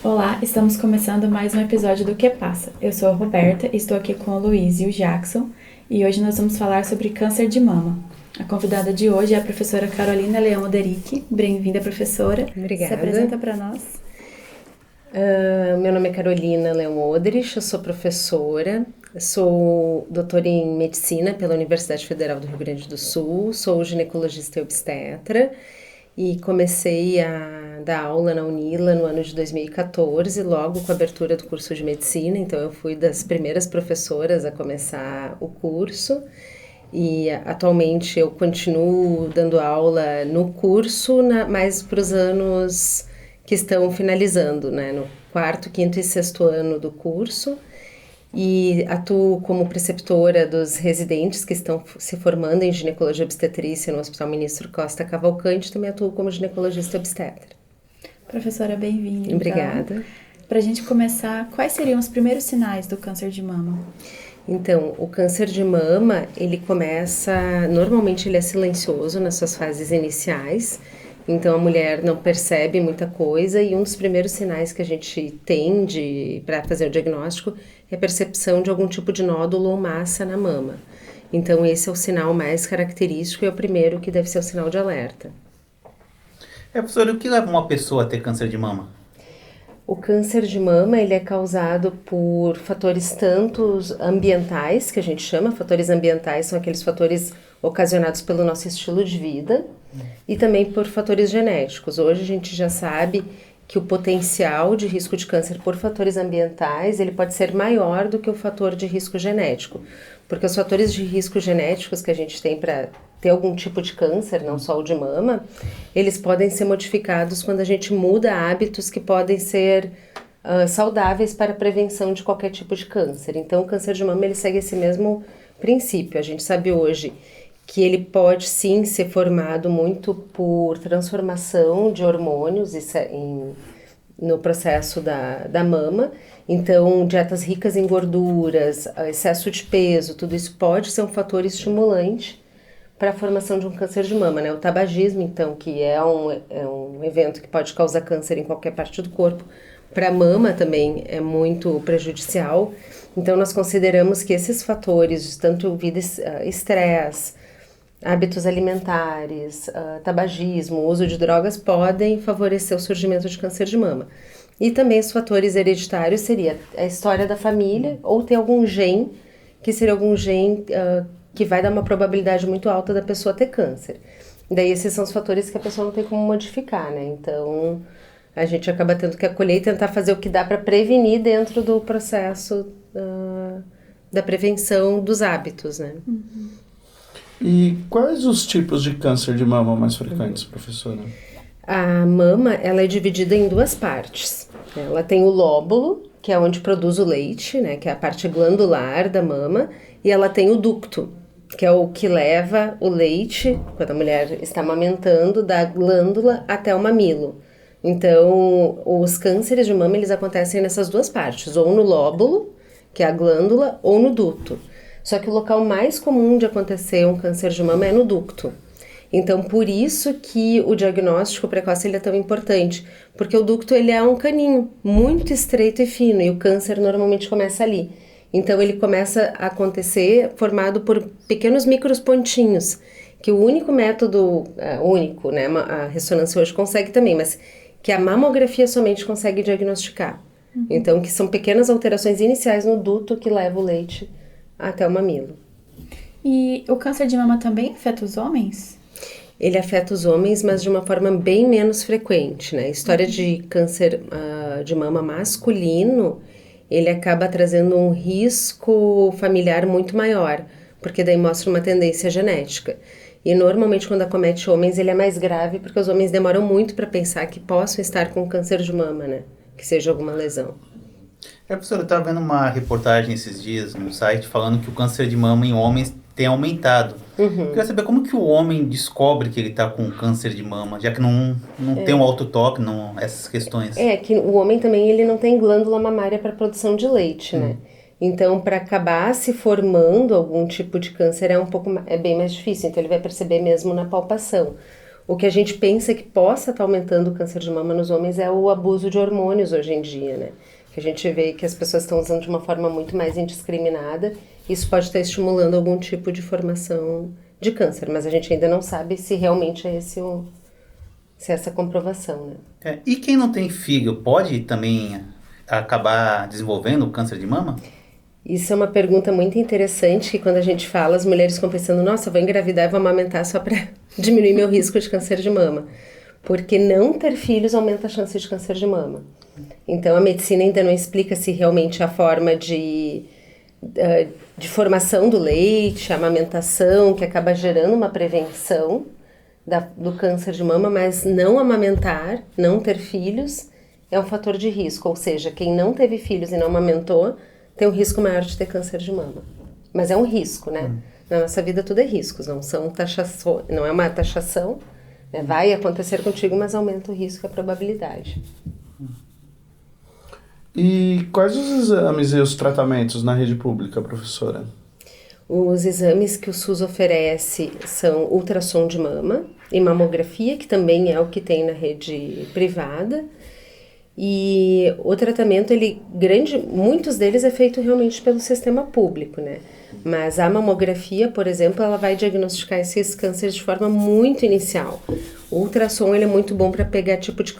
Olá, estamos começando mais um episódio do Que Passa. Eu sou a Roberta, estou aqui com o Luiz e o Jackson e hoje nós vamos falar sobre câncer de mama. A convidada de hoje é a professora Carolina Leão Oderick. Bem-vinda, professora. Obrigada. Se apresenta para nós. Meu nome é Carolina Leão Oderick, eu sou professora, sou doutora em medicina pela Universidade Federal do Rio Grande do Sul, sou ginecologista e obstetra e comecei a dar aula na Unila no ano de 2014, logo com a abertura do curso de medicina, então eu fui das primeiras professoras a começar o curso. E atualmente eu continuo dando aula no curso, mais para os anos que estão finalizando, né? No quarto, quinto e sexto ano do curso. E atuo como preceptora dos residentes que estão se formando em ginecologia e obstetrícia no Hospital Ministro Costa Cavalcante. Também atuo como ginecologista obstetra. Professora, bem-vinda. Obrigada. Então, para a gente começar, quais seriam os primeiros sinais do câncer de mama? Então, o câncer de mama, ele começa, normalmente ele é silencioso nas suas fases iniciais, então a mulher não percebe muita coisa e um dos primeiros sinais que a gente tem para fazer o diagnóstico é a percepção de algum tipo de nódulo ou massa na mama. Então esse é o sinal mais característico e é o primeiro que deve ser o sinal de alerta. Professora, o que leva uma pessoa a ter câncer de mama? O câncer de mama, ele é causado por fatores tanto ambientais, que a gente chama, fatores ambientais são aqueles fatores ocasionados pelo nosso estilo de vida, e também por fatores genéticos. Hoje a gente já sabe que o potencial de risco de câncer por fatores ambientais, ele pode ser maior do que o fator de risco genético, porque os fatores de risco genéticos que a gente tem para ter algum tipo de câncer, não só o de mama, eles podem ser modificados quando a gente muda hábitos que podem ser saudáveis para a prevenção de qualquer tipo de câncer. Então, o câncer de mama, ele segue esse mesmo princípio. A gente sabe hoje que ele pode sim ser formado muito por transformação de hormônios no processo da mama. Então, dietas ricas em gorduras, excesso de peso, tudo isso pode ser um fator estimulante para a formação de um câncer de mama, né? O tabagismo, então, que é um evento que pode causar câncer em qualquer parte do corpo, para a mama também é muito prejudicial. Então, nós consideramos que esses fatores, tanto vida, estresse, hábitos alimentares, tabagismo, uso de drogas, podem favorecer o surgimento de câncer de mama. E também os fatores hereditários seria a história da família ou ter algum gene, que seria algum gene que vai dar uma probabilidade muito alta da pessoa ter câncer. Daí esses são os fatores que a pessoa não tem como modificar, né? Então a gente acaba tendo que acolher e tentar fazer o que dá para prevenir dentro do processo da prevenção dos hábitos, né? Uhum. E quais os tipos de câncer de mama mais frequentes, professora? A mama, ela é dividida em duas partes. Ela tem o lóbulo, que é onde produz o leite, né, que é a parte glandular da mama, e ela tem o ducto, que é o que leva o leite, quando a mulher está amamentando, da glândula até o mamilo. Então, os cânceres de mama, eles acontecem nessas duas partes, ou no lóbulo, que é a glândula, ou no ducto. Só que o local mais comum de acontecer um câncer de mama é no ducto. Então, por isso que o diagnóstico precoce ele é tão importante, porque o ducto ele é um caninho muito estreito e fino, e o câncer normalmente começa ali. Então, ele começa a acontecer formado por pequenos micros pontinhos, que o único método, único, né, a ressonância hoje consegue também, mas que a mamografia somente consegue diagnosticar. Uhum. Então, que são pequenas alterações iniciais no duto que leva o leite até o mamilo. E o câncer de mama também afeta os homens? Ele afeta os homens, mas de uma forma bem menos frequente, né? A história de câncer de mama masculino, ele acaba trazendo um risco familiar muito maior, porque daí mostra uma tendência genética. E normalmente quando acomete homens, ele é mais grave, porque os homens demoram muito para pensar que possam estar com câncer de mama, né? Que seja alguma lesão. Professora, eu estava vendo uma reportagem esses dias no site falando que o câncer de mama em homens tem aumentado. Eu queria saber como que o homem descobre que ele está com câncer de mama, já que não tem um autotoque, essas questões. É, que o homem também ele não tem glândula mamária para produção de leite, né? Então, para acabar se formando algum tipo de câncer é bem mais difícil, então ele vai perceber mesmo na palpação. O que a gente pensa que possa estar aumentando o câncer de mama nos homens é o abuso de hormônios hoje em dia, né? Que a gente vê que as pessoas estão usando de uma forma muito mais indiscriminada. Isso pode estar estimulando algum tipo de formação de câncer, mas a gente ainda não sabe se realmente é se é essa comprovação, né? E quem não tem filho pode também acabar desenvolvendo câncer de mama? Isso é uma pergunta muito interessante, que quando a gente fala, as mulheres ficam pensando, nossa, vou engravidar e vou amamentar só para diminuir meu risco de câncer de mama. Porque não ter filhos aumenta a chance de câncer de mama. Então, a medicina ainda não explica se realmente a forma de formação do leite, a amamentação, que acaba gerando uma prevenção do câncer de mama, mas não amamentar, não ter filhos, é um fator de risco. Ou seja, quem não teve filhos e não amamentou, tem um risco maior de ter câncer de mama. Mas é um risco, né? Na nossa vida tudo é riscos, não são taxação, não é uma taxação, né? Vai acontecer contigo, mas aumenta o risco e a probabilidade. E quais os exames e os tratamentos na rede pública, professora? Os exames que o SUS oferece são ultrassom de mama e mamografia, que também é o que tem na rede privada. E o tratamento, muitos deles é feito realmente pelo sistema público, né? Mas a mamografia, por exemplo, ela vai diagnosticar esses cânceres de forma muito inicial. O ultrassom, ele é muito bom para pegar tipo de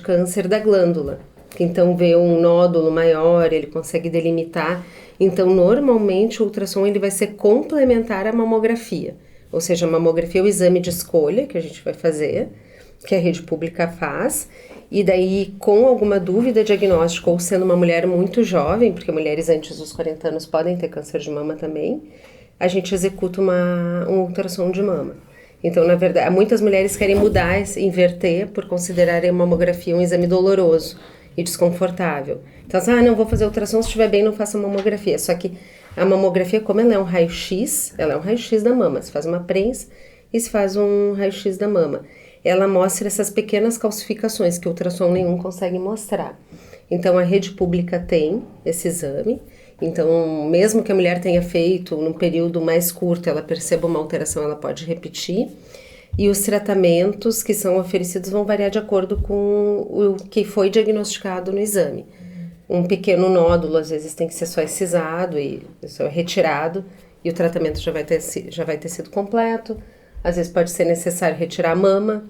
câncer da glândula. Então, vê um nódulo maior, ele consegue delimitar. Então, normalmente, o ultrassom ele vai ser complementar à mamografia. Ou seja, a mamografia é o exame de escolha que a gente vai fazer, que a rede pública faz. E daí, com alguma dúvida diagnóstica, ou sendo uma mulher muito jovem, porque mulheres antes dos 40 anos podem ter câncer de mama também, a gente executa um ultrassom de mama. Então, na verdade, muitas mulheres querem mudar, inverter, por considerarem a mamografia um exame doloroso e desconfortável. Então, não vou fazer ultrassom, se estiver bem, não faço mamografia. Só que a mamografia, como ela é um raio-x, ela é um raio-x da mama. Se faz uma prensa e se faz um raio-x da mama. Ela mostra essas pequenas calcificações que o ultrassom nenhum consegue mostrar. Então, a rede pública tem esse exame. Então, mesmo que a mulher tenha feito num período mais curto, ela perceba uma alteração, ela pode repetir. E os tratamentos que são oferecidos vão variar de acordo com o que foi diagnosticado no exame. Um pequeno nódulo, às vezes, tem que ser só excisado e só retirado, e o tratamento já vai ter sido completo. Às vezes pode ser necessário retirar a mama.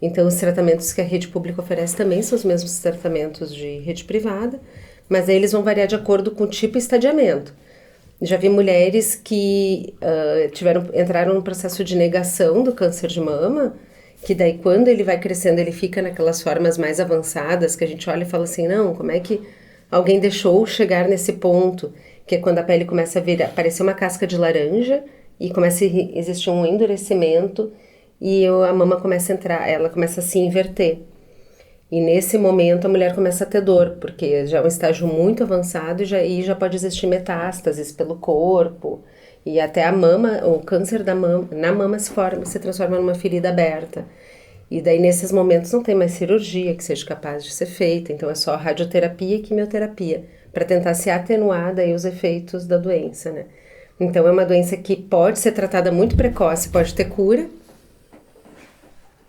Então, os tratamentos que a rede pública oferece também são os mesmos tratamentos de rede privada, mas aí eles vão variar de acordo com o tipo e estadiamento. Já vi mulheres que entraram no processo de negação do câncer de mama, que daí quando ele vai crescendo, ele fica naquelas formas mais avançadas, que a gente olha e fala assim, não, como é que alguém deixou chegar nesse ponto? Que é quando a pele começa a parecer uma casca de laranja, e começa a existir um endurecimento e a mama começa a entrar, ela começa a se inverter. E nesse momento a mulher começa a ter dor, porque já é um estágio muito avançado e já pode existir metástases pelo corpo. E até a mama, o câncer na mama se transforma numa ferida aberta. E daí nesses momentos não tem mais cirurgia que seja capaz de ser feita, então é só radioterapia e quimioterapia, para tentar se atenuar daí os efeitos da doença, né? Então, é uma doença que pode ser tratada muito precoce, pode ter cura.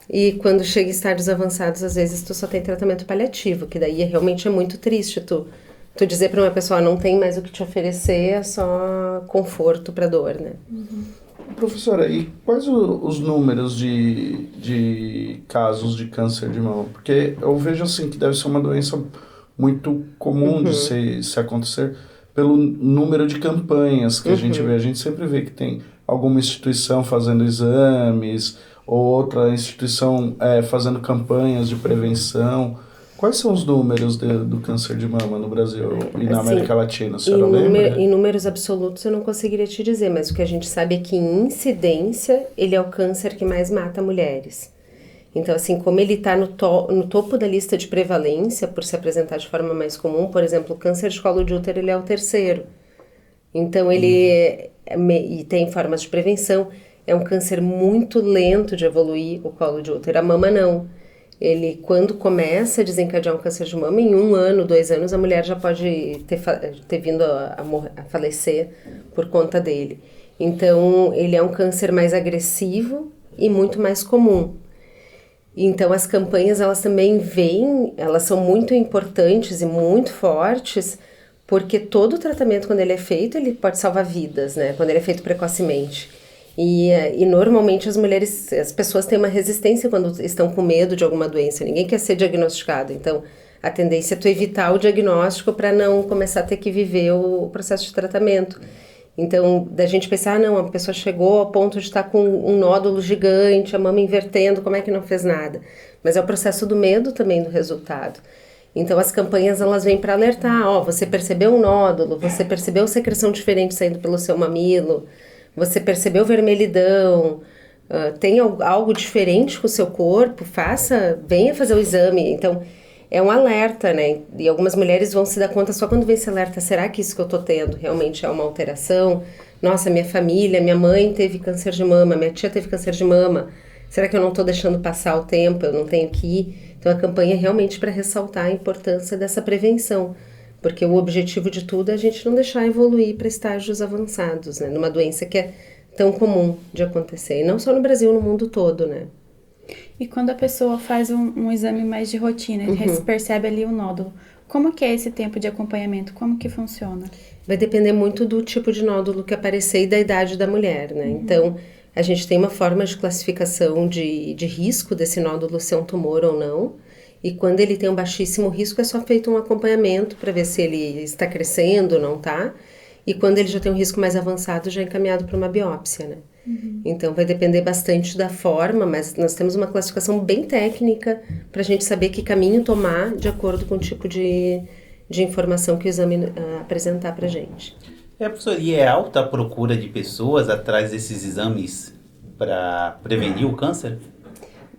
E quando chega em estádios avançados, às vezes tu só tem tratamento paliativo, que daí realmente é muito triste tu dizer para uma pessoa, não tem mais o que te oferecer, é só conforto para dor, né? Professora, e quais os números de casos de câncer de mama? Porque eu vejo assim que deve ser uma doença muito comum de se acontecer, pelo número de campanhas que a gente vê. A gente sempre vê que tem alguma instituição fazendo exames, ou outra instituição fazendo campanhas de prevenção. Quais são os números do câncer de mama no Brasil e na América Latina? A senhora lembra? Em números absolutos eu não conseguiria te dizer, mas o que a gente sabe é que em incidência ele é o câncer que mais mata mulheres. Então, assim, como ele está no topo da lista de prevalência, por se apresentar de forma mais comum, por exemplo, o câncer de colo de útero, ele é o terceiro. Então, ele e tem formas de prevenção. É um câncer muito lento de evoluir, o colo de útero. A mama, não. Ele, quando começa a desencadear um câncer de mama, em 1 ano, 2 anos, a mulher já pode ter vindo a falecer por conta dele. Então, ele é um câncer mais agressivo e muito mais comum. Então as campanhas, elas também elas são muito importantes e muito fortes, porque todo o tratamento, quando ele é feito, ele pode salvar vidas, né? Quando ele é feito precocemente. E normalmente as pessoas têm uma resistência quando estão com medo de alguma doença. Ninguém quer ser diagnosticado. Então, a tendência é tu evitar o diagnóstico para não começar a ter que viver o processo de tratamento. Então, da gente pensar, não, a pessoa chegou ao ponto de estar com um nódulo gigante, a mama invertendo, como é que não fez nada? Mas é o processo do medo também do resultado. Então, as campanhas, elas vêm para alertar, você percebeu um nódulo, você percebeu secreção diferente saindo pelo seu mamilo, você percebeu vermelhidão, tem algo diferente com o seu corpo, venha fazer o exame. Então, é um alerta, né? E algumas mulheres vão se dar conta só quando vem esse alerta. Será que isso que eu tô tendo realmente é uma alteração? Nossa, minha família, minha mãe teve câncer de mama, minha tia teve câncer de mama. Será que eu não tô deixando passar o tempo? Eu não tenho que ir? Então, a campanha é realmente para ressaltar a importância dessa prevenção. Porque o objetivo de tudo é a gente não deixar evoluir para estágios avançados, né? Numa doença que é tão comum de acontecer. E não só no Brasil, no mundo todo, né? E quando a pessoa faz um exame mais de rotina, percebe ali o nódulo, como que é esse tempo de acompanhamento? Como que funciona? Vai depender muito do tipo de nódulo que aparecer e da idade da mulher, né? Então, a gente tem uma forma de classificação de risco desse nódulo ser um tumor ou não. E quando ele tem um baixíssimo risco, é só feito um acompanhamento para ver se ele está crescendo ou não está. E quando ele já tem um risco mais avançado, já é encaminhado para uma biópsia, né? Então, vai depender bastante da forma, mas nós temos uma classificação bem técnica para a gente saber que caminho tomar de acordo com o tipo de informação que o exame apresentar para a gente. Professor, e é alta a procura de pessoas atrás desses exames para prevenir o câncer?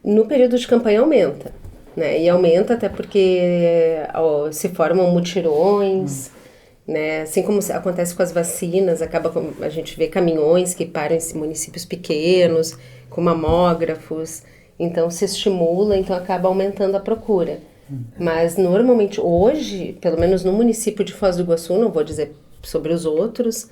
No período de campanha aumenta, né? E aumenta até porque se formam mutirões, né? Assim como acontece com as vacinas, a gente vê caminhões que param em municípios pequenos, com mamógrafos, então se estimula, então acaba aumentando a procura. Mas normalmente hoje, pelo menos no município de Foz do Iguaçu, não vou dizer sobre os outros,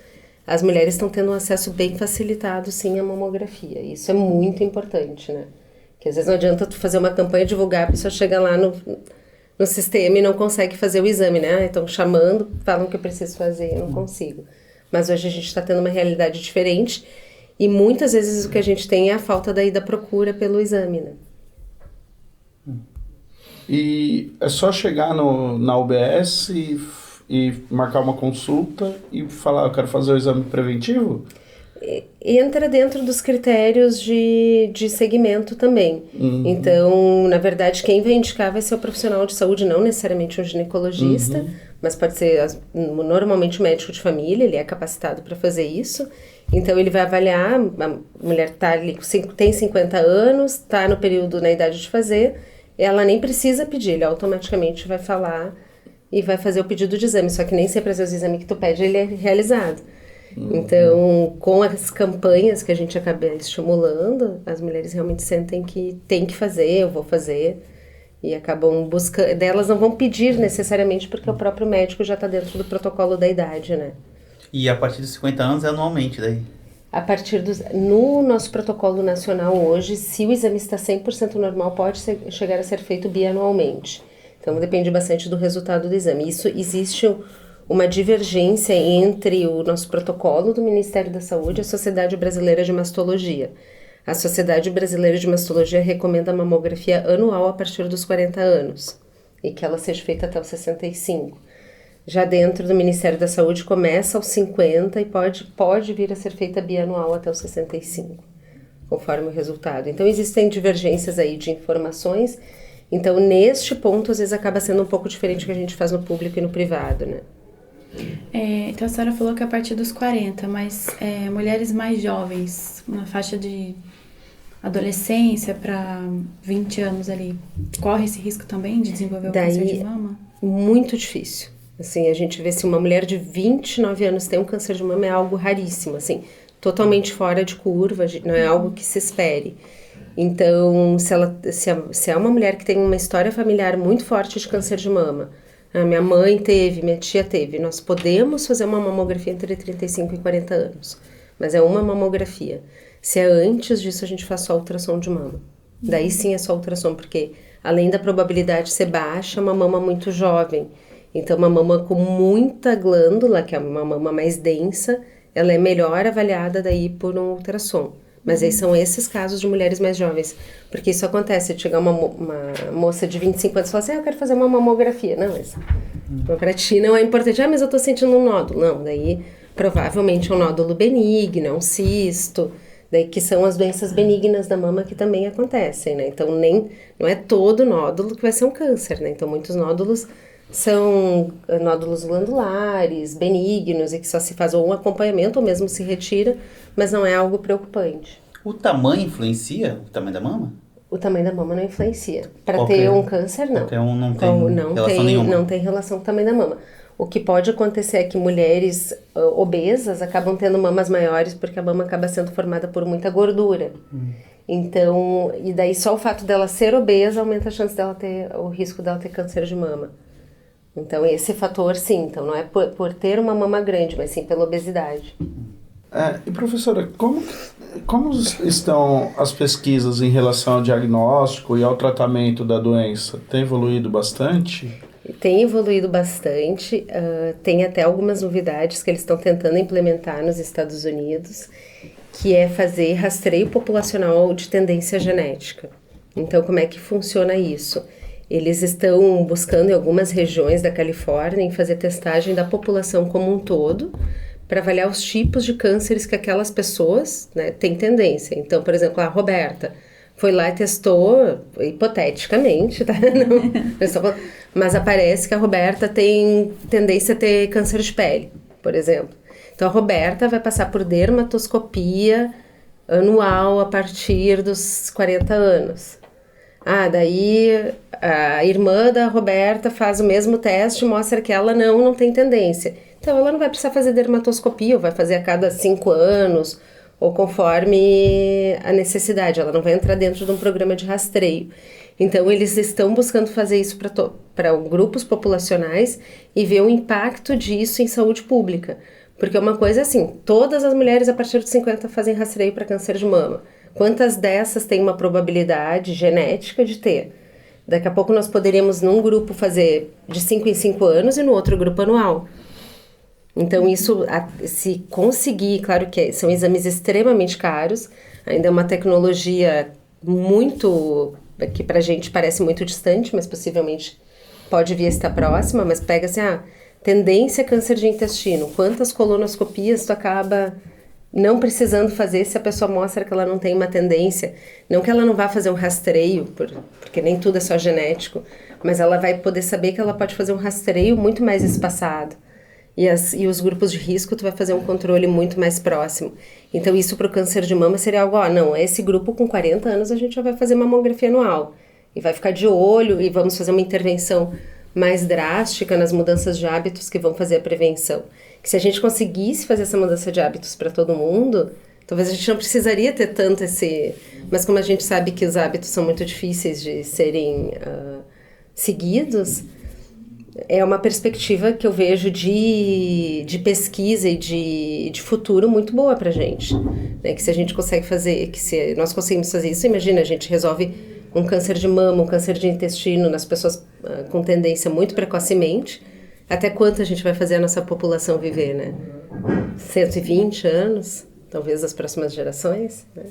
as mulheres estão tendo um acesso bem facilitado sim à mamografia. Isso é muito importante, né? Porque às vezes não adianta tu fazer uma campanha e divulgar, a pessoa chega lá no sistema e não consegue fazer o exame, né? Estão chamando, falam que eu preciso fazer, eu não consigo. Mas hoje a gente está tendo uma realidade diferente e muitas vezes o que a gente tem é a falta da procura pelo exame, né? E é só chegar na UBS e marcar uma consulta e falar, eu quero fazer o exame preventivo? Entra dentro dos critérios de segmento também. Então, na verdade, quem vai indicar vai ser o profissional de saúde, não necessariamente um ginecologista, mas pode ser normalmente o médico de família, ele é capacitado para fazer isso. Então, ele vai avaliar, a mulher tá ali, tem 50 anos, está no período, na idade de fazer, ela nem precisa pedir, ele automaticamente vai falar e vai fazer o pedido de exame, só que nem sempre às vezes o exame que tu pede, ele é realizado. Então, com as campanhas que a gente acaba estimulando, as mulheres realmente sentem que tem que fazer, eu vou fazer, e acabam buscando, delas não vão pedir necessariamente, porque o próprio médico já está dentro do protocolo da idade, né? E a partir dos 50 anos é anualmente daí? No nosso protocolo nacional hoje, se o exame está 100% normal, pode chegar a ser feito bianualmente. Então, depende bastante do resultado do exame. Isso existe uma divergência entre o nosso protocolo do Ministério da Saúde e a Sociedade Brasileira de Mastologia. A Sociedade Brasileira de Mastologia recomenda a mamografia anual a partir dos 40 anos e que ela seja feita até os 65. Já dentro do Ministério da Saúde começa aos 50 e pode vir a ser feita bianual até os 65, conforme o resultado. Então, existem divergências aí de informações. Então, neste ponto, às vezes acaba sendo um pouco diferente do que a gente faz no público e no privado, né? Então a senhora falou que a partir dos 40, mas mulheres mais jovens, na faixa de adolescência para 20 anos ali, corre esse risco também de desenvolver o câncer de mama? Muito difícil. Assim, a gente vê se uma mulher de 29 anos tem um câncer de mama é algo raríssimo, assim, totalmente fora de curva, não é algo que se espere. Então, se é uma mulher que tem uma história familiar muito forte de câncer de mama, a minha mãe teve, minha tia teve, nós podemos fazer uma mamografia entre 35 e 40 anos, mas é uma mamografia. Se é antes disso, a gente faz só ultrassom de mama. Daí sim é só ultrassom, porque além da probabilidade ser baixa, é uma mama muito jovem. Então, uma mama com muita glândula, que é uma mama mais densa, ela é melhor avaliada daí por um ultrassom. Mas aí são esses casos de mulheres mais jovens. Porque isso acontece, chegar uma moça de 25 anos e falar assim, eu quero fazer uma mamografia. Não, mas pra ti não é importante. Mas eu tô sentindo um nódulo. Não, daí provavelmente é um nódulo benigno, é um cisto. Daí que são as doenças benignas da mama que também acontecem, né? Então, não é todo nódulo que vai ser um câncer, né? Então, muitos nódulos são nódulos glandulares, benignos, e que só se faz ou um acompanhamento ou mesmo se retira, mas não é algo preocupante. O tamanho influencia o tamanho da mama? O tamanho da mama não influencia. Para ter um câncer, não. Qualquer um não tem relação nenhuma. Não tem relação com o tamanho da mama. O que pode acontecer é que mulheres obesas acabam tendo mamas maiores porque a mama acaba sendo formada por muita gordura. Então, e daí só o fato dela ser obesa aumenta a chance dela ter, o risco dela ter câncer de mama. Então, esse fator, sim. Então, não é por ter uma mama grande, mas sim pela obesidade. E professora, como estão as pesquisas em relação ao diagnóstico e ao tratamento da doença? Tem evoluído bastante? Tem evoluído bastante. Tem até algumas novidades que eles estão tentando implementar nos Estados Unidos, que é fazer rastreio populacional de tendência genética. Então, como é que funciona isso? Eles estão buscando em algumas regiões da Califórnia em fazer testagem da população como um todo para avaliar os tipos de cânceres que aquelas pessoas, né, têm tendência. Então, por exemplo, a Roberta foi lá e testou, hipoteticamente, tá? Não, mas aparece que a Roberta tem tendência a ter câncer de pele, por exemplo. Então, a Roberta vai passar por dermatoscopia anual a partir dos 40 anos. Daí a irmã da Roberta faz o mesmo teste e mostra que ela não tem tendência. Então, ela não vai precisar fazer dermatoscopia, ou vai fazer a cada 5 anos, ou conforme a necessidade. Ela não vai entrar dentro de um programa de rastreio. Então, eles estão buscando fazer isso para grupos populacionais e ver o impacto disso em saúde pública. Porque uma coisa é assim, todas as mulheres a partir de 50 fazem rastreio para câncer de mama. Quantas dessas têm uma probabilidade genética de ter? Daqui a pouco nós poderíamos num grupo fazer de 5 em 5 anos e no outro grupo anual. Então isso, se conseguir, claro que são exames extremamente caros, ainda é uma tecnologia muito, que pra gente parece muito distante, mas possivelmente pode vir a estar próxima, mas pega assim, tendência a câncer de intestino, quantas colonoscopias tu acaba não precisando fazer se a pessoa mostra que ela não tem uma tendência, não que ela não vá fazer um rastreio, porque nem tudo é só genético, mas ela vai poder saber que ela pode fazer um rastreio muito mais espaçado. E os grupos de risco, tu vai fazer um controle muito mais próximo. Então, isso para o câncer de mama seria algo, esse grupo com 40 anos a gente já vai fazer mamografia anual. E vai ficar de olho e vamos fazer uma intervenção mais drástica nas mudanças de hábitos que vão fazer a prevenção. Que se a gente conseguisse fazer essa mudança de hábitos para todo mundo, talvez a gente não precisaria ter tanto esse... Mas como a gente sabe que os hábitos são muito difíceis de serem seguidos... É uma perspectiva que eu vejo de pesquisa e de futuro muito boa pra gente, né? Que se a gente consegue fazer, que se nós conseguimos fazer isso, imagina, a gente resolve um câncer de mama, um câncer de intestino nas pessoas com tendência muito precocemente, até quanto a gente vai fazer a nossa população viver, né? 120 anos, talvez as próximas gerações, né?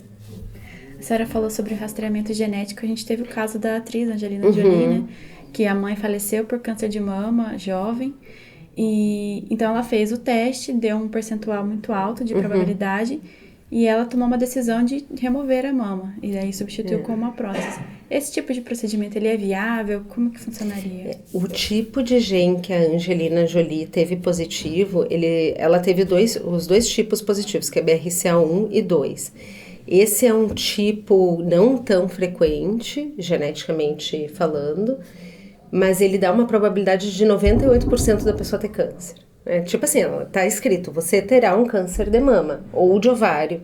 A senhora falou sobre o rastreamento genético, a gente teve o caso da atriz Angelina Jolie, né? Que a mãe faleceu por câncer de mama, jovem, e então ela fez o teste, deu um percentual muito alto de probabilidade, e ela tomou uma decisão de remover a mama, e daí substituiu com uma prótese. Esse tipo de procedimento, ele é viável? Como que funcionaria? O tipo de gene que a Angelina Jolie teve positivo, ela teve os dois tipos positivos, que é BRCA1 e 2. Esse é um tipo não tão frequente, geneticamente falando, mas ele dá uma probabilidade de 98% da pessoa ter câncer. Tipo assim, tá escrito, você terá um câncer de mama ou de ovário.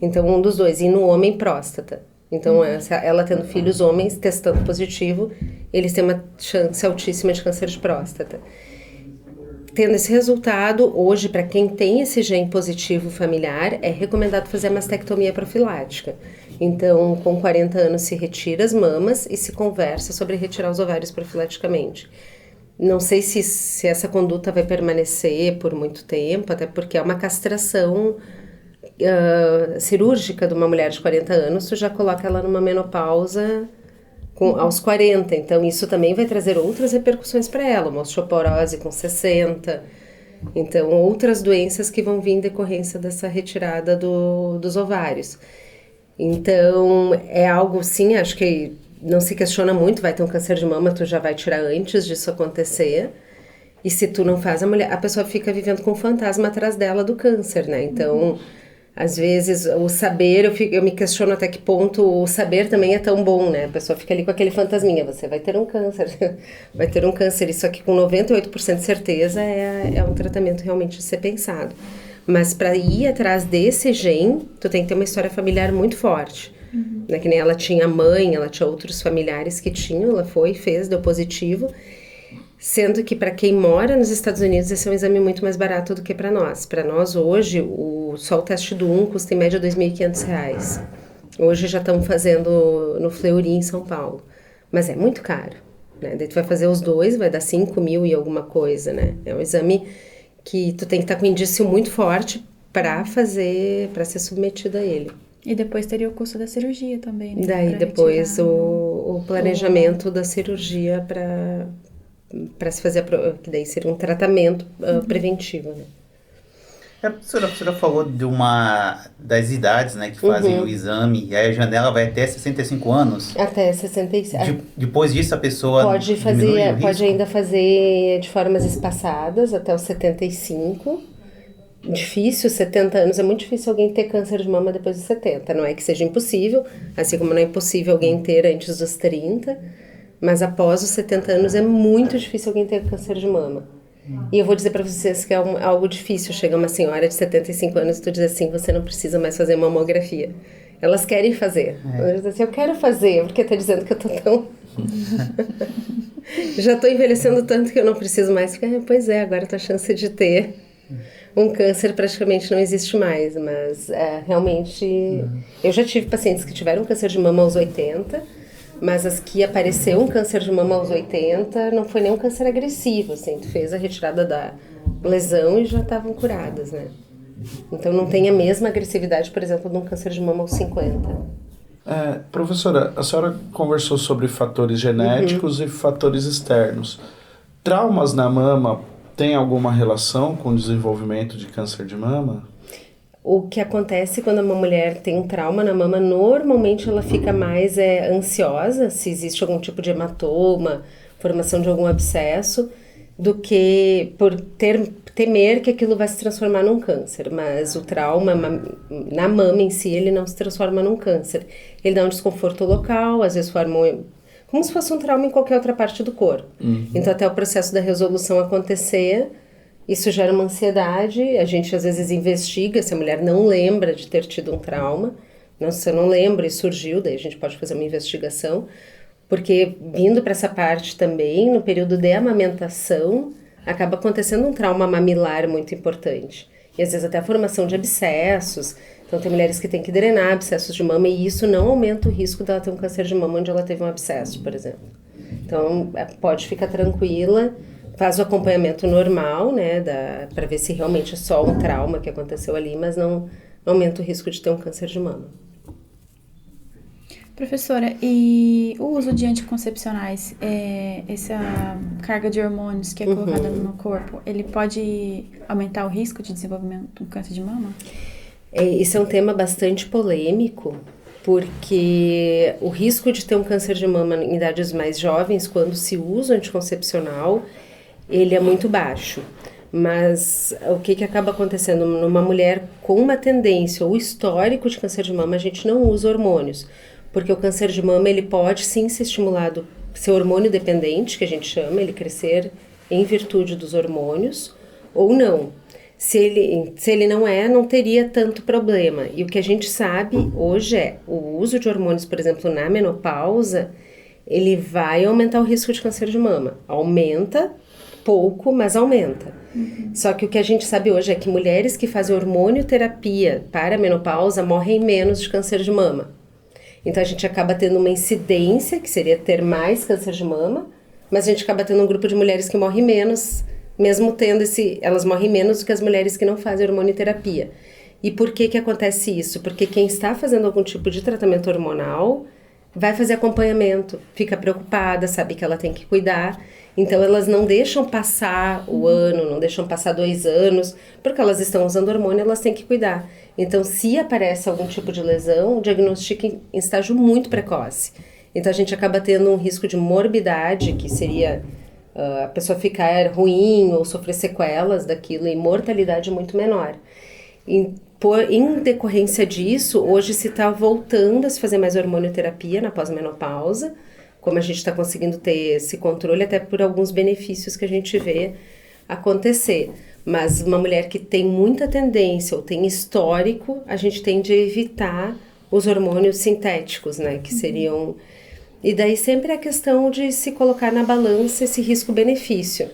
Então, um dos dois. E no homem, próstata. Então, ela tendo filhos homens, testando positivo, eles têm uma chance altíssima de câncer de próstata. Tendo esse resultado, hoje, para quem tem esse gene positivo familiar, é recomendado fazer a mastectomia profilática, Então, com 40 anos se retira as mamas e se conversa sobre retirar os ovários profilaticamente. Não sei se essa conduta vai permanecer por muito tempo, até porque é uma castração cirúrgica de uma mulher de 40 anos, tu já coloca ela numa menopausa aos 40, então isso também vai trazer outras repercussões para ela, uma osteoporose com 60, então outras doenças que vão vir em decorrência dessa retirada dos ovários. Então é algo, sim, acho que não se questiona muito, vai ter um câncer de mama, tu já vai tirar antes disso acontecer, e se tu não faz, a pessoa fica vivendo com um fantasma atrás dela do câncer, né? Então, às vezes, o saber, eu me questiono até que ponto o saber também é tão bom, né? A pessoa fica ali com aquele fantasminha, você vai ter um câncer, vai ter um câncer. Isso aqui com 98% de certeza é um tratamento realmente de ser pensado. Mas para ir atrás desse gene, tu tem que ter uma história familiar muito forte. Né? Que nem ela tinha mãe, ela tinha outros familiares que tinham, ela fez, deu positivo. Sendo que para quem mora nos Estados Unidos, esse é um exame muito mais barato do que para nós. Para nós, hoje, só o teste do 1 custa em média R$2.500. Hoje já estão fazendo no Fleury, em São Paulo. Mas é muito caro, né? Daí tu vai fazer os dois, vai dar 5 mil e alguma coisa, né? É um exame que tu tem que estar com um indício muito forte para ser submetido a ele. E depois teria o custo da cirurgia também, né? Daí depois o planejamento da cirurgia para se fazer, que daí seria um tratamento preventivo, né? A professora falou das idades, né, que fazem o exame, e aí a janela vai até 65 anos. Até 65. Depois disso a pessoa pode ainda fazer de formas espaçadas até os 75. Difícil, 70 anos, é muito difícil alguém ter câncer de mama depois dos 70. Não é que seja impossível, assim como não é impossível alguém ter antes dos 30, mas após os 70 anos é muito difícil alguém ter câncer de mama. E eu vou dizer para vocês que é algo difícil. Chega uma senhora de 75 anos e tu diz assim, você não precisa mais fazer mamografia. Elas querem fazer. Elas dizem assim, eu quero fazer, porque tá dizendo que eu tô tão... Já tô envelhecendo tanto que eu não preciso mais. Pois é, agora a tua chance de ter um câncer praticamente não existe mais. Mas realmente... Eu já tive pacientes que tiveram câncer de mama aos 80, mas as que apareceu um câncer de mama aos 80 não foi nem um câncer agressivo, assim, tu fez a retirada da lesão e já estavam curadas, né? Então não tem a mesma agressividade, por exemplo, de um câncer de mama aos 50. Professora, a senhora conversou sobre fatores genéticos e fatores externos. Traumas na mama têm alguma relação com o desenvolvimento de câncer de mama? O que acontece quando uma mulher tem um trauma na mama, normalmente ela fica mais ansiosa, se existe algum tipo de hematoma, formação de algum abscesso, do que por temer que aquilo vai se transformar num câncer. Mas o trauma na mama em si, ele não se transforma num câncer. Ele dá um desconforto local, às vezes forma como se fosse um trauma em qualquer outra parte do corpo. Então até o processo da resolução acontecer... Isso gera uma ansiedade, a gente às vezes investiga se a mulher não lembra de ter tido um trauma, se eu não lembro e surgiu, daí a gente pode fazer uma investigação, porque vindo para essa parte também, no período de amamentação, acaba acontecendo um trauma mamilar muito importante. E às vezes até a formação de abscessos, então tem mulheres que têm que drenar abscessos de mama e isso não aumenta o risco dela ter um câncer de mama onde ela teve um abscesso, por exemplo. Então pode ficar tranquila, faz o acompanhamento normal, né, para ver se realmente é só um trauma que aconteceu ali, mas não aumenta o risco de ter um câncer de mama. Professora, e o uso de anticoncepcionais, essa carga de hormônios que é colocada no corpo, ele pode aumentar o risco de desenvolvimento do câncer de mama? Esse é um tema bastante polêmico, porque o risco de ter um câncer de mama em idades mais jovens, quando se usa o anticoncepcional, ele é muito baixo. Mas o que acaba acontecendo? Numa mulher com uma tendência ou histórico de câncer de mama, a gente não usa hormônios. Porque o câncer de mama, ele pode sim ser estimulado, ser hormônio dependente, que a gente chama, ele crescer em virtude dos hormônios, ou não. Se ele não teria tanto problema. E o que a gente sabe hoje o uso de hormônios, por exemplo, na menopausa, ele vai aumentar o risco de câncer de mama. Aumenta pouco, mas aumenta. Só que o que a gente sabe hoje é que mulheres que fazem hormonioterapia para a menopausa morrem menos de câncer de mama. Então a gente acaba tendo uma incidência, que seria ter mais câncer de mama, mas a gente acaba tendo um grupo de mulheres que morre menos, mesmo tendo elas morrem menos do que as mulheres que não fazem hormonioterapia. E por que acontece isso? Porque quem está fazendo algum tipo de tratamento hormonal vai fazer acompanhamento, fica preocupada, sabe que ela tem que cuidar. Então elas não deixam passar o ano, não deixam passar 2 anos, porque elas estão usando hormônio, elas têm que cuidar. Então se aparece algum tipo de lesão, diagnostica em estágio muito precoce. Então a gente acaba tendo um risco de morbidade, que seria a pessoa ficar ruim ou sofrer sequelas daquilo, e mortalidade muito menor. Em decorrência disso, hoje se está voltando a se fazer mais hormonioterapia na pós-menopausa, como a gente está conseguindo ter esse controle, até por alguns benefícios que a gente vê acontecer. Mas uma mulher que tem muita tendência ou tem histórico, a gente tende a evitar os hormônios sintéticos, né, que seriam... E daí sempre a questão de se colocar na balança esse risco-benefício.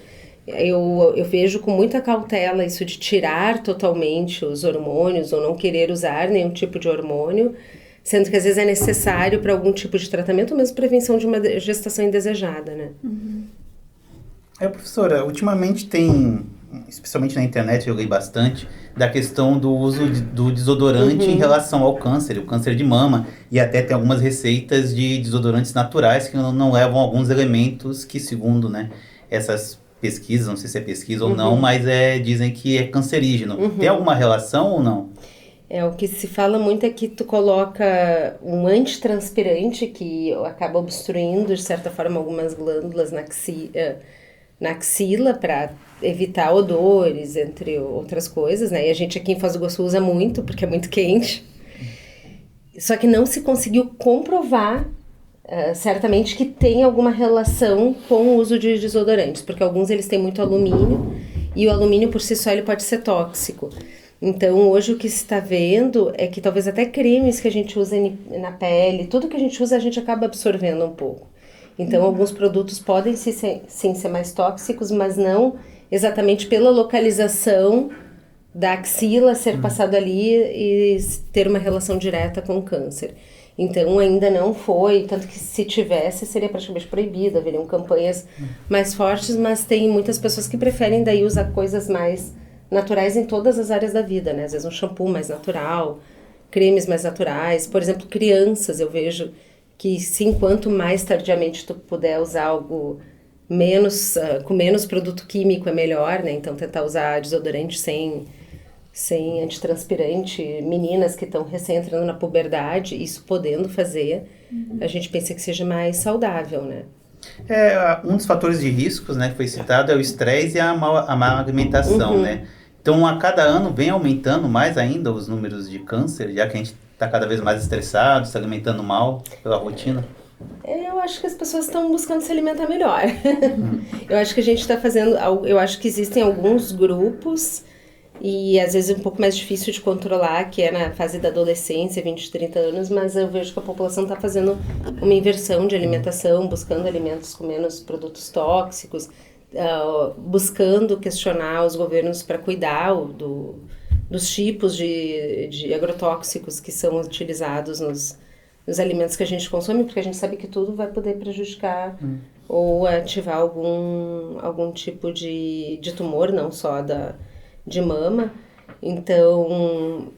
Eu vejo com muita cautela isso de tirar totalmente os hormônios ou não querer usar nenhum tipo de hormônio, sendo que às vezes é necessário para algum tipo de tratamento ou mesmo prevenção de uma gestação indesejada, né? Professora, ultimamente tem, especialmente na internet eu li bastante, da questão do uso do desodorante em relação ao câncer, o câncer de mama, e até tem algumas receitas de desodorantes naturais que não levam alguns elementos que, segundo, né, essas pesquisas, não sei se é pesquisa ou não, mas dizem que é cancerígeno. Tem alguma relação ou não? O que se fala muito é que tu coloca um antitranspirante que acaba obstruindo, de certa forma, algumas glândulas na axila para evitar odores, entre outras coisas, né? E a gente aqui em Foz do Iguaçu usa muito, porque é muito quente. Só que não se conseguiu comprovar certamente que tem alguma relação com o uso de desodorantes, porque alguns eles têm muito alumínio, e o alumínio por si só ele pode ser tóxico. Então hoje o que se está vendo é que talvez até cremes que a gente usa na pele, tudo que a gente usa a gente acaba absorvendo um pouco. Então alguns produtos podem sim ser mais tóxicos, mas não exatamente pela localização da axila ser passado ali e ter uma relação direta com o câncer. Então ainda não foi, tanto que se tivesse seria praticamente proibido, haveriam campanhas mais fortes, mas tem muitas pessoas que preferem daí usar coisas mais naturais em todas as áreas da vida, né? Às vezes um shampoo mais natural, cremes mais naturais, por exemplo, crianças, eu vejo que sim, quanto mais tardiamente tu puder usar algo menos, com menos produto químico é melhor, né? Então tentar usar desodorante sem antitranspirante, meninas que estão recém entrando na puberdade, isso podendo fazer, a gente pensa que seja mais saudável, né? Um dos fatores de riscos, né, que foi citado é o estresse e a má alimentação, né? Então, a cada ano vem aumentando mais ainda os números de câncer, já que a gente está cada vez mais estressado, se alimentando mal pela rotina. Eu acho que as pessoas estão buscando se alimentar melhor. Eu acho que a gente está fazendo, eu acho que existem alguns grupos e às vezes é um pouco mais difícil de controlar, que é na fase da adolescência, 20, 30 anos, mas eu vejo que a população está fazendo uma inversão de alimentação, buscando alimentos com menos produtos tóxicos, buscando questionar os governos para cuidar dos tipos de agrotóxicos que são utilizados nos alimentos que a gente consome, porque a gente sabe que tudo vai poder prejudicar ou ativar algum tipo de tumor, não só de mama. Então,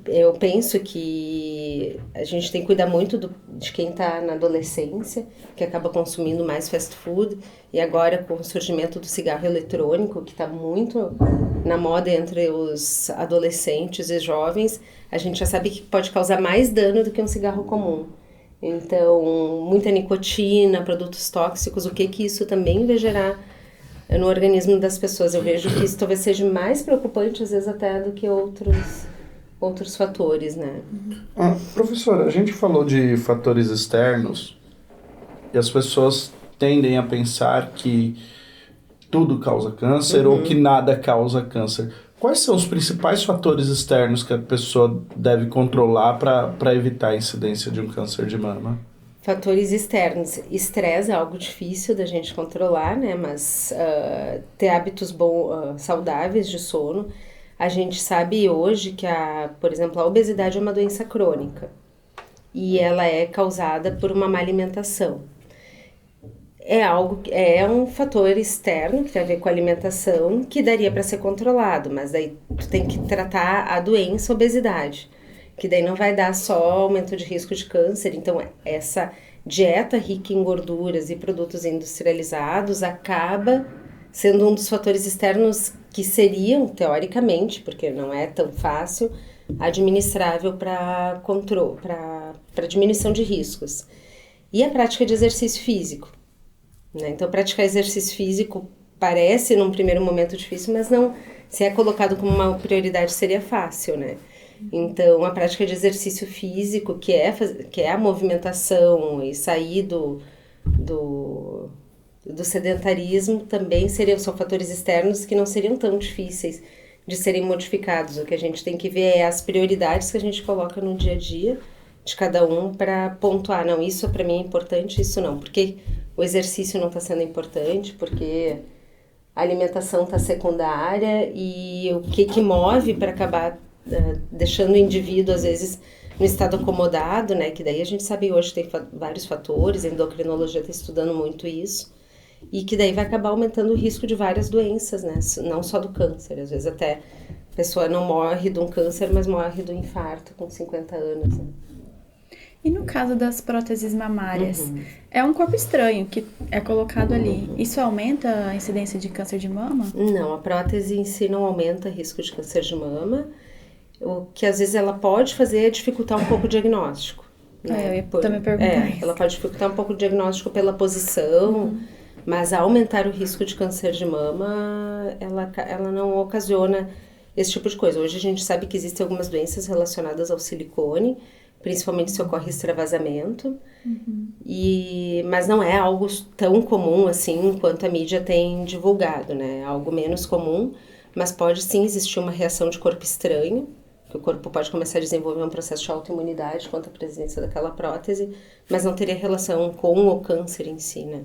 eu penso que a gente tem que cuidar muito de quem está na adolescência, que acaba consumindo mais fast food, e agora com o surgimento do cigarro eletrônico, que está muito na moda entre os adolescentes e jovens, a gente já sabe que pode causar mais dano do que um cigarro comum. Então, muita nicotina, produtos tóxicos, o que isso também vai gerar no organismo das pessoas. Eu vejo que isso talvez seja mais preocupante, às vezes, até do que outros fatores, né? Professora, a gente falou de fatores externos e as pessoas tendem a pensar que tudo causa câncer ou que nada causa câncer. Quais são os principais fatores externos que a pessoa deve controlar para evitar a incidência de um câncer de mama? Fatores externos. Estresse é algo difícil da gente controlar, né? Mas ter hábitos saudáveis de sono. A gente sabe hoje que, por exemplo, a obesidade é uma doença crônica. e ela é causada por uma má alimentação. É um fator externo que tem a ver com a alimentação que daria para ser controlado, mas daí tu tem que tratar a doença, a obesidade, que daí não vai dar só aumento de risco de câncer. Então, essa dieta rica em gorduras e produtos industrializados acaba sendo um dos fatores externos que seriam, teoricamente, porque não é tão fácil, administrável para controle, para diminuição de riscos. E a prática de exercício físico, né? Então, praticar exercício físico parece, num primeiro momento, difícil, mas não, se é colocado como uma prioridade, seria fácil, né? Então, a prática de exercício físico, que é a movimentação e sair do sedentarismo, também são fatores externos que não seriam tão difíceis de serem modificados. O que a gente tem que ver é as prioridades que a gente coloca no dia a dia de cada um para pontuar, não, isso para mim é importante, isso não. Porque o exercício não está sendo importante, porque a alimentação está secundária e o que move para acabar deixando o indivíduo, às vezes, no estado acomodado, né? Que daí a gente sabe hoje tem vários fatores, a endocrinologia está estudando muito isso, e que daí vai acabar aumentando o risco de várias doenças, né? Não só do câncer, às vezes até a pessoa não morre de um câncer, mas morre do infarto com 50 anos, né? E no caso das próteses mamárias, é um corpo estranho que é colocado ali. Isso aumenta a incidência de câncer de mama? Não, a prótese em si não aumenta o risco de câncer de mama. O que às vezes ela pode fazer é dificultar um pouco o diagnóstico. Né? Eu ia também perguntar isso. Ela pode dificultar um pouco o diagnóstico pela posição, mas aumentar o risco de câncer de mama, ela não ocasiona esse tipo de coisa. Hoje a gente sabe que existem algumas doenças relacionadas ao silicone, principalmente se ocorre extravasamento, mas não é algo tão comum assim quanto a mídia tem divulgado, né? É algo menos comum, mas pode sim existir uma reação de corpo estranho, que o corpo pode começar a desenvolver um processo de autoimunidade contra a presença daquela prótese, mas não teria relação com o câncer em si, né?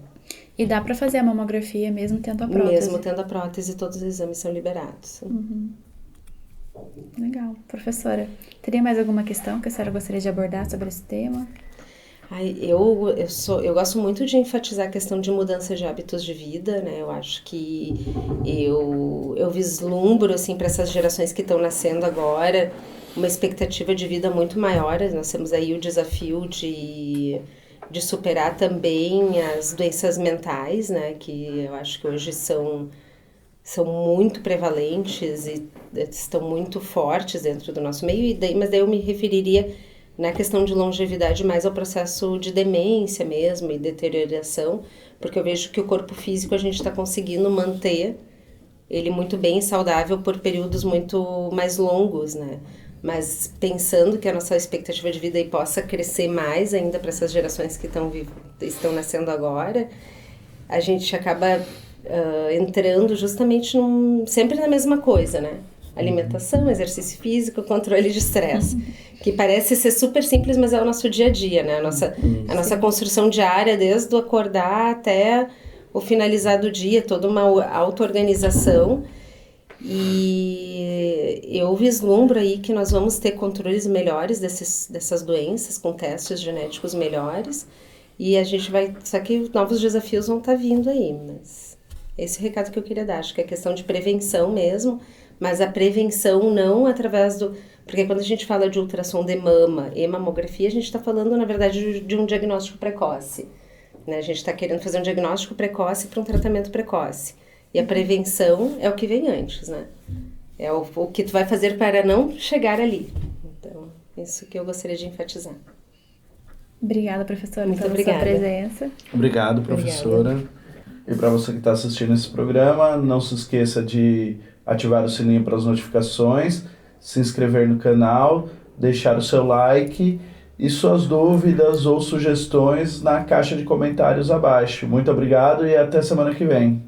E dá para fazer a mamografia mesmo tendo a prótese? Mesmo tendo a prótese, todos os exames são liberados. Legal. Professora, teria mais alguma questão que a senhora gostaria de abordar sobre esse tema? Eu gosto muito de enfatizar a questão de mudança de hábitos de vida, né? Eu acho que eu vislumbro, assim, para essas gerações que estão nascendo agora, uma expectativa de vida muito maior. Nós temos aí o desafio de superar também as doenças mentais, né? Que eu acho que hoje são muito prevalentes e estão muito fortes dentro do nosso meio, mas daí eu me referiria na questão de longevidade mais ao processo de demência mesmo e deterioração, porque eu vejo que o corpo físico a gente está conseguindo manter ele muito bem e saudável por períodos muito mais longos, né? Mas pensando que a nossa expectativa de vida aí possa crescer mais ainda para essas gerações que estão nascendo agora, a gente acaba entrando justamente sempre na mesma coisa, né? Alimentação, exercício físico, controle de estresse, que parece ser super simples, mas é o nosso dia a dia, né? A nossa construção diária, desde o acordar até o finalizar do dia, toda uma auto-organização. E eu vislumbro aí que nós vamos ter controles melhores dessas doenças, com testes genéticos melhores, e a gente vai... Só que novos desafios vão estar vindo aí, mas esse é o recado que eu queria dar. Acho que é questão de prevenção mesmo, mas a prevenção não através do... Porque quando a gente fala de ultrassom de mama e mamografia, a gente está falando, na verdade, de um diagnóstico precoce, né? A gente está querendo fazer um diagnóstico precoce para um tratamento precoce. E a prevenção é o que vem antes, né? É o que tu vai fazer para não chegar ali. Então, isso que eu gostaria de enfatizar. Obrigada, professora, Muito pela obrigada. sua presença. Obrigado, professora. E para você que está assistindo esse programa, não se esqueça de ativar o sininho para as notificações, se inscrever no canal, deixar o seu like e suas dúvidas ou sugestões na caixa de comentários abaixo. Muito obrigado e até semana que vem.